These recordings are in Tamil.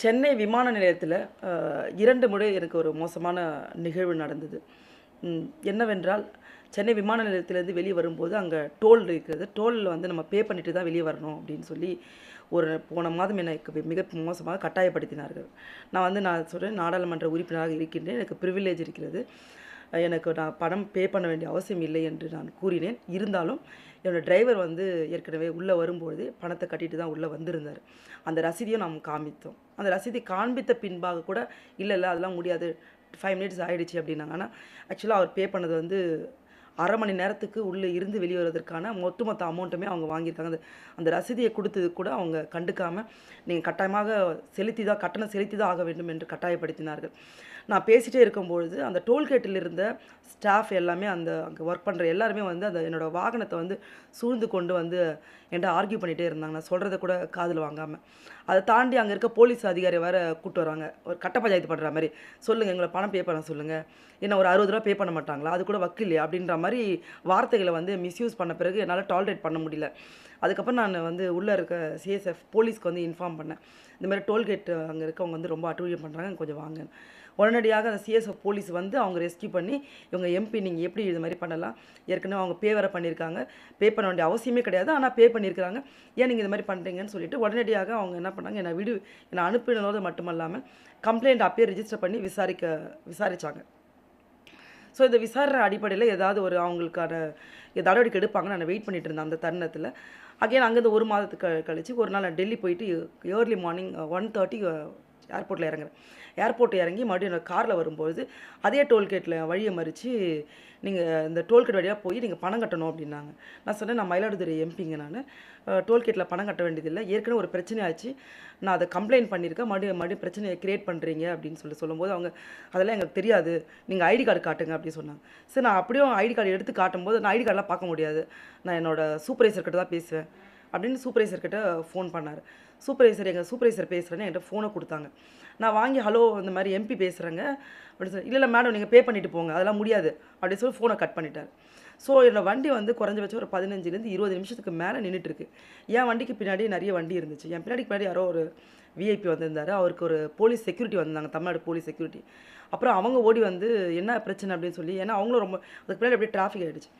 சென்னை விமான நிலையத்தில் 2 முறை எனக்கு ஒரு மோசமான நிகழ்வு நடந்தது. என்னவென்றால், சென்னை விமான நிலையத்திலேருந்து வெளியே வரும்போது அங்கே டோல் இருக்கிறது. டோல்ல வந்து நம்ம பே பண்ணிட்டு தான் வெளியே வரணும் அப்படின்னு சொல்லி போன மாதம் எனக்கு மிக மோசமாக கட்டாயப்படுத்தினார்கள். நான் சொல்கிறேன், நாடாளுமன்ற உறுப்பினராக இருக்கின்றேன், எனக்கு ப்ரிவிலேஜ் இருக்கிறது, நான் பணம் பே பண்ண வேண்டிய அவசியம் இல்லை என்று நான் கூறினேன். இருந்தாலும் என்னோடய டிரைவர் வந்து ஏற்கனவே உள்ளே வரும்பொழுது பணத்தை கட்டிட்டு தான் உள்ளே வந்திருந்தார். அந்த ரசீதையும் நாம் காண்பித்தோம். அந்த ரசீதை காண்பித்த பின்பாக கூட இல்லை அதெல்லாம் முடியாது, 5 மினிட்ஸ் ஆகிடுச்சு அப்படின்னாங்க. ஆனால் ஆக்சுவலாக அவர் பே பண்ணது வந்து அரை மணி நேரத்துக்கு உள்ளே இருந்து வெளியே வருவதற்கான மொத்த அமௌண்ட்டுமே அவங்க வாங்கியிருக்காங்க. அந்த ரசீதியை கொடுத்தது கூட அவங்க கண்டுக்காமல், நீங்கள் கட்டாயமாக கட்டணம் செலுத்தி தான் ஆக வேண்டும் என்று கட்டாயப்படுத்தினார்கள். நான் பேசிகிட்டே இருக்கும்பொழுது அந்த டோல்கேட்டில் இருந்த ஸ்டாஃப் எல்லாமே அங்கே ஒர்க் பண்ணுற எல்லாருமே வந்து என்னோடய வாகனத்தை வந்து சூழ்ந்து கொண்டு வந்து என்கிட்ட ஆர்கியூ பண்ணிகிட்டே இருந்தாங்க. நான் சொல்கிறத கூட காதில் வாங்காமல். அதை தாண்டி அங்கே இருக்க போலீஸ் அதிகாரி வேறு கூப்பிட்டு வராங்க. ஒரு கட்ட பஞ்சாயத்து பண்ணுற மாதிரி, சொல்லுங்கள் எங்களை பணம் பே பண்ண சொல்லுங்கள், என்ன ஒரு 60 ரூபா பே பண்ண மாட்டாங்களா, அது கூட வக்கில்லையா அப்படின்ற மாதிரி வார்த்தைகளை வந்து மிஸ்யூஸ் பண்ண பிறகு என்னால் டாலரேட் பண்ண முடியல. அதுக்கப்புறம் நான் வந்து உள்ளே இருக்க சிஎஸ்எஃப் போலீஸ்க்கு வந்து இன்ஃபார்ம் பண்ணேன். இந்த மாதிரி டோல்கேட் அங்கே இருக்கவங்க வந்து ரொம்ப அட்டூழியம் பண்ணுறாங்க, கொஞ்சம் வாங்க. உடனடியாக அந்த சிஎஸ்எஃப் போலீஸ் வந்து அவங்க ரெஸ்கியூ பண்ணி, இவங்க எம்பி நீங்கள் எப்படி இது மாதிரி பண்ணலாம், ஏற்கனவே அவங்க பே வேறு பண்ணியிருக்காங்க, பே பண்ண வேண்டிய அவசியமே கிடையாது, ஆனால் பே பண்ணியிருக்கிறாங்க, ஏன் நீங்கள் இது மாதிரி பண்ணுறீங்கன்னு சொல்லிட்டு உடனடியாக அவங்க என்ன பண்ணாங்க, என்னை அனுப்பினதோடு மட்டுமல்லாமல் கம்ப்ளைண்ட் அப்பயே ரிஜிஸ்டர் பண்ணி விசாரித்தாங்க. ஸோ இந்த விசாரணை அடிப்படையில் ஏதாவது ஒரு அவங்களுக்கான நடவடிக்கை எடுப்பாங்கன்னு நான் வெயிட் பண்ணிட்டு இருந்தேன். அந்த தருணத்தில் அங்கேருந்து அங்கேருந்து ஒரு மாதத்துக்கு கழிச்சு ஒரு நாள் நான் டெல்லி போயிட்டு ஏர்லி மார்னிங் 1:30 ஏர்போர்ட்டில் இறங்குறேன். ஏர்போர்ட் இறங்கி மறுபடியும் என்னோடய காரில் வரும்போது அதே டோல்கேட்டில் வழியை மறித்து, நீங்கள் இந்த டோல்கேட் வழியாக போய் நீங்கள் பணம் கட்டணும் அப்படின்னாங்க. நான் சொன்னேன், நான் மயிலாடுதுறை எம்பிங்க, நான் டோல்கேட்டில் பணம் கட்ட வேண்டியதில்லை, ஏற்கனவே ஒரு பிரச்சனை ஆச்சு, நான் அதை கம்ப்ளைண்ட் பண்ணியிருக்கேன், மறுபடியும் பிரச்சனையை க்ரியேட் பண்ணுறீங்க அப்படின்னு சொல்லும்போது அவங்க, அதெல்லாம் எங்களுக்கு தெரியாது, நீங்கள் ஐடி கார்டு காட்டுங்க அப்படின்னு சொன்னாங்க. சரி, நான் அப்படியும் ஐடி கார்டு எடுத்து காட்டும்போது, நான் ஐடி கார்டெலாம் பார்க்க முடியாது, நான் என்னோடய சூப்பர்வைசர்கிட்ட தான் பேசுவேன் அப்படின்னு சூப்பர்வைசர்கிட்ட ஃபோன் பண்ணார். எங்கள் சூப்பர்வைசர் பேசுகிறேன்னு என்கிட்ட ஃபோனை கொடுத்தாங்க. நான் வாங்கி, ஹலோ இந்த மாதிரி எம்பி பேசுகிறேங்க அப்படின்னு சொல்லி, இல்லை மேடம் நீங்கள் பே பண்ணிவிட்டு போங்க, அதெல்லாம் முடியாது அப்படின்னு சொல்லி ஃபோனை கட் பண்ணிட்டார். ஸோ என்னோடய வண்டி வந்து குறைஞ்சபட்சம் ஒரு 15லேருந்து 20 நிமிஷத்துக்கு மேலே நின்றுட்டுருக்கு. என் வண்டிக்கு பின்னாடி நிறைய வண்டி இருந்துச்சு. என் பின்னாடி யாரோ ஒரு விஐபி வந்திருந்தார், அவருக்கு ஒரு போலீஸ் செக்யூரிட்டி வந்திருந்தாங்க, தமிழ்நாடு போலீஸ் செக்யூரிட்டி. அப்புறம் அவங்க ஓடி வந்து என்ன பிரச்சனை அப்படின்னு சொல்லி, ஏன்னா அவங்களும் ரொம்ப அதுக்கு பின்னாடி அப்படியே டிராஃபிக் ஆகிடுச்சு.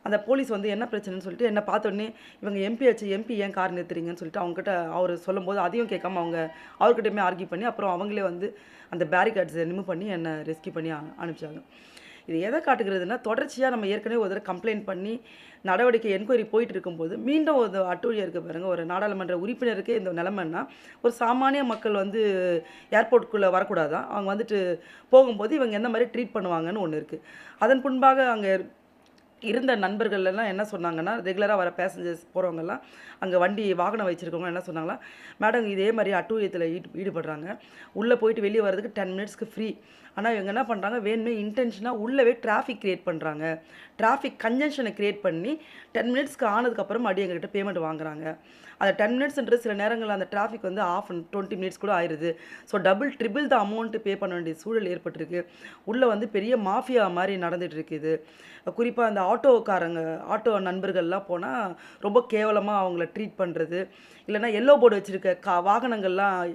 அந்த போலீஸ் வந்து என்ன பிரச்சனைன்னு சொல்லிட்டு என்னை பார்த்தோன்னே, இவங்க எம்பி ஆச்சு, எம்பி ஏன் கார் நிறுத்துறீங்கன்னு சொல்லிட்டு அவங்ககிட்ட அவர் சொல்லும்போது அதையும் கேட்காம அவங்க அவர்கிட்டயுமே ஆர்கியூ பண்ணி, அப்புறம் அவங்களே வந்து அந்த பேரிகார்ட்ஸை ரிமூவ் பண்ணி என்னை ரெஸ்கியூ பண்ணி அனுப்பிச்சாங்க. இது எதை காட்டுகிறதுனா, தொடர்ச்சியாக நம்ம ஏற்கனவே ஒரு தடவை கம்ப்ளைண்ட் பண்ணி நடவடிக்கை என்கொயரி போயிட்டு இருக்கும்போது மீண்டும் ஒரு அட்டூழியம் இருக்குது பாருங்கள். ஒரு நாடாளுமன்ற உறுப்பினருக்கு இந்த நிலைமைன்னா, ஒரு சாமானிய மக்கள் வந்து ஏர்போர்ட்டுக்குள்ளே வரக்கூடாதான், அவங்க வந்துட்டு போகும்போது இவங்க எந்த மாதிரி ட்ரீட் பண்ணுவாங்கன்னு ஒன்று இருக்குது. அதன் பின்பாக அங்கே இருந்த நண்பர்கள் எல்லாம் என்ன சொன்னாங்கன்னா, ரெகுலராக வர பேசஞ்சர்ஸ் போகிறவங்கெல்லாம், அங்கே வாகனம் வச்சுருக்கவங்க என்ன சொன்னாங்களா, மேடம் இதே மாதிரி அட்டூழியத்தில் ஈடுபடுறாங்க, உள்ளே போயிட்டு வெளியே வர்றதுக்கு 10 மினிட்ஸ்க்கு ஃப்ரீ, ஆனால் இவங்க என்ன பண்ணுறாங்க, வேணுமே இன்டென்ஷனாக உள்ளவே டிராஃபிக் க்ரியேட் பண்ணுறாங்க, டிராஃபிக் கன்ஜென்ஷனை க்ரியேட் பண்ணி 10 மினிட்ஸ்க்கு ஆனதுக்கப்புறம் மறுபடியும் எங்ககிட்ட பேமெண்ட் வாங்குறாங்க. அந்த 10 மினிட்ஸ்ன்றது சில நேரங்களில் அந்த டிராஃபிக் வந்து 20 மினிட்ஸ் கூட ஆயிடுது. So triple the amount pay பண்ண வேண்டிய சூழல் ஏற்பட்டிருக்கு. உள்ளே வந்து பெரிய மாஃபியா மாதிரி நடந்துகிட்டு இருக்குது. குறிப்பாக அந்த ஆட்டோ நண்பர்கள்லாம் போனால் ரொம்ப கேவலமாக அவங்கள ட்ரீட் பண்ணுறது, இல்லைனா எல்லோ போர்டு வச்சுருக்க வாகனங்கள்லாம்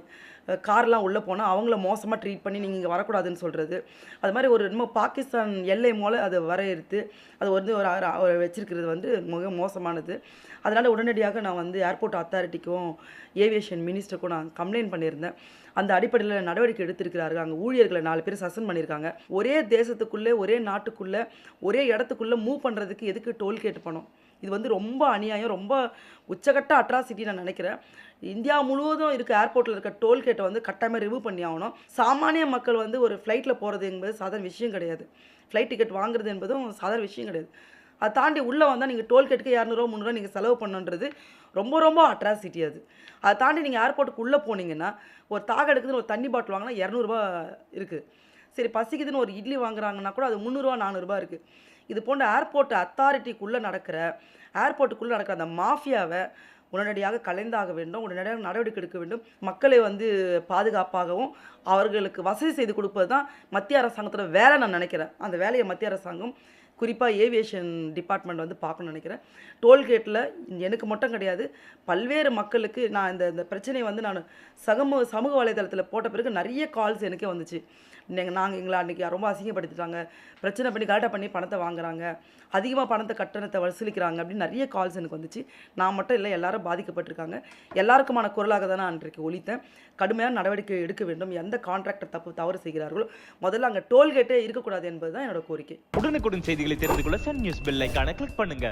கார்லாம் உள்ளே போனால் அவங்கள மோசமாக ட்ரீட் பண்ணி நீங்கள் இங்கே வரக்கூடாதுன்னு சொல்கிறது. அது மாதிரி ஒரு இன்னும் பாகிஸ்தான் எல்லை மூலம் அதை வரையறுத்து அது வந்து ஒரு வச்சிருக்கிறது வந்து மிக மோசமானது. அதனால் உடனடியாக நான் வந்து ஏர்போர்ட் அத்தாரிட்டிக்கும் ஏவியேஷன் மினிஸ்டருக்கும் நான் கம்ப்ளைண்ட் பண்ணியிருந்தேன். அந்த அடிப்படையில் நடவடிக்கை எடுத்திருக்கிறார்கள். அங்கே ஊழியர்களை 4 பேர் சஸ்பெண்ட் பண்ணியிருக்காங்க. ஒரே தேசத்துக்குள்ளே, ஒரே நாட்டுக்குள்ளே, ஒரே இடத்துக்குள்ளே மூவ் பண்ணுறதுக்கு எதுக்கு டோல்கேட் பணம்? இது வந்து ரொம்ப அநியாயம், ரொம்ப உச்சகட்ட அட்ராசிட்டி நான் நினைக்கிறேன். இந்தியா முழுவதும் இருக்க ஏர்போர்ட்டில் இருக்க டோல்கேட்டை வந்து கட்டாயமாக ரிமூவ் பண்ணி ஆகணும். சாமானிய மக்கள் வந்து ஒரு ஃப்ளைட்டில் போகிறது என்பது சாதாரண விஷயம் கிடையாது. ஃப்ளைட் டிக்கெட் வாங்குறது என்பதும் சாதாரண விஷயம் கிடையாது. அதை தாண்டி உள்ளே வந்தால் நீங்கள் டோல்கேட்டுக்கு 200 300 நீங்கள் செலவு பண்ணுன்றது ரொம்ப ரொம்ப அட்ராசிட்டி அது. அதை தாண்டி நீங்கள் ஏர்போர்ட்டுக்கு உள்ளே போனீங்கன்னா, ஒரு தாகம் எடுக்குதுன்னு ஒரு தண்ணி பாட்டில் வாங்கினா 200 இருக்குது. சரி, பசிக்குதுன்னு ஒரு இட்லி வாங்குறாங்கன்னா கூட அது 300 400 இருக்குது. இது போன்ற ஏர்போர்ட் அத்தாரிட்டிக்குள்ளே ஏர்போர்ட்டுக்குள்ளே நடக்கிற அந்த மாஃபியாவை உடனடியாக கலைந்தாக வேண்டும், உடனடியாக நடவடிக்கை எடுக்க வேண்டும். மக்களை வந்து பாதுகாப்பாகவும் அவர்களுக்கு வசதி செய்து கொடுப்பது தான் மத்திய அரசாங்கத்தோட வேலை நான் நினைக்கிறேன். அந்த வேலையை மத்திய அரசாங்கம் குறிப்பாக ஏவியேஷன் டிபார்ட்மெண்ட் வந்து பார்க்கணும்னு நினைக்கிறேன். டோல்கேட்டில் எனக்கு மட்டும் கிடையாது, பல்வேறு மக்களுக்கு நான் இந்த இந்த பிரச்சனையை வந்து நான் சமூக வலைதளத்தில் போட்ட பிறகு நிறைய கால்ஸ் எனக்கே வந்துச்சு. எங்களை அன்றைக்கி ரொம்ப அசிங்கப்படுத்திட்டாங்க, பிரச்சனை பண்ணி கலாட்டா பண்ணி பணத்தை வாங்குறாங்க, அதிகமாக பணத்தை கட்டணத்தை வசூலிக்கிறாங்க அப்படின்னு நிறைய கால்ஸ் எனக்கு வந்துச்சு. நான் மட்டும் இல்லை, எல்லாரும் பாதிக்கப்பட்டிருக்காங்க. எல்லாருக்குமான குரலாக தான் நான் அன்றைக்கு ஒலித்தேன். கடுமையான நடவடிக்கை எடுக்க வேண்டும். எந்த கான்ட்ராக்டர் தவறு செய்கிறார்களோ முதல்ல அங்கே டோல்கேட்டே இருக்கக்கூடாது என்பது தான் என்னோட கோரிக்கை. உடனுக்குடன் செய்திகளை தெரிந்து கொள்ள சன் நியூஸ் பெல் ஐகானை கிளிக் பண்ணுங்க.